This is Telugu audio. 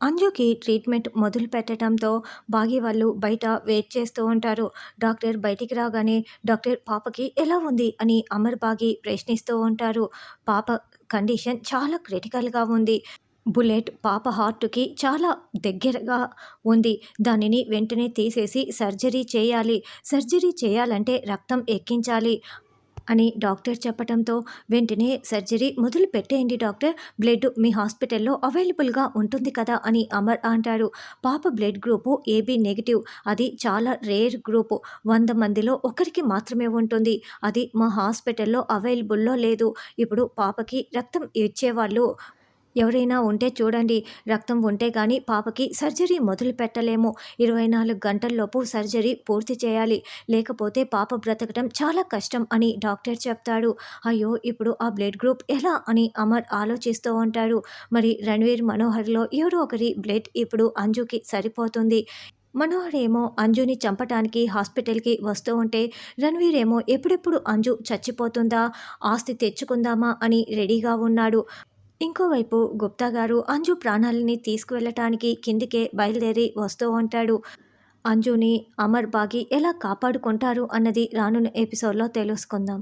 అంజుకి ట్రీట్మెంట్ మొదలు పెట్టడంతో బాగి వాళ్ళు బయట వెయిట్ చేస్తూ ఉంటారు. డాక్టర్ బయటికి రాగానే, "డాక్టర్ పాపకి ఎలా ఉంది?" అని అమర్ బాగి ప్రశ్నిస్తూ ఉంటారు. పాప కండిషన్ చాలా క్రిటికల్‌గా ఉంది. బుల్లెట్ పాప హార్ట్‌కి చాలా దగ్గరగా ఉంది. దానిని వెంటనే తీసేసి సర్జరీ చేయాలి. సర్జరీ చేయాలంటే రక్తం ఎక్కించాలి అని డాక్టర్ చెప్పటంతో, వెంటనే సర్జరీ మొదలు పెట్టేయండి డాక్టర్. బ్లడ్ మీ హాస్పిటల్‌లో అవైలబుల్‌గా ఉంటుంది కదా అని అమర్ అంటాడు. పాప బ్లడ్ గ్రూపు ఏబీ నెగెటివ్. అది చాలా రేర్ గ్రూపు. 100 మందిలో ఒకరికి మాత్రమే ఉంటుంది. అది మా హాస్పిటల్‌లో అవైలబుల్‌లో లేదు. ఇప్పుడు పాపకి రక్తం ఇచ్చేవాళ్ళు ఎవరైనా ఉంటే చూడండి. రక్తం ఉంటే గానీ పాపకి సర్జరీ మొదలు పెట్టలేము. 24 గంటల్లోపు సర్జరీ పూర్తి చేయాలి. లేకపోతే పాప బ్రతకడం చాలా కష్టం అని డాక్టర్ చెప్తాడు. అయ్యో! ఇప్పుడు ఆ బ్లడ్ గ్రూప్ ఎలా అని అమర్ ఆలోచిస్తూ ఉంటాడు. మరి రణ్వీర్, మనోహర్‌లో ఎవరో ఒకరి బ్లడ్ ఇప్పుడు అంజుకి సరిపోతుంది. మనోహర్ ఏమో అంజుని చంపటానికి హాస్పిటల్‌కి వస్తూ ఉంటే, రణ్వీర్ ఏమో ఎప్పుడెప్పుడు అంజు చచ్చిపోతుందా? ఆస్తి తెచ్చుకుందామా అని రెడీగా ఉన్నాడు. ఇంకోవైపు గుప్తా గారు అంజు ప్రాణాలని తీసుకువెళ్ళటానికి కిందికే బయలుదేరి వస్తూ ఉంటాడు. అంజుని అమర్ బాగి ఎలా కాపాడుకుంటారు అన్నది రానున్న ఎపిసోడ్‌లో తెలుసుకుందాం.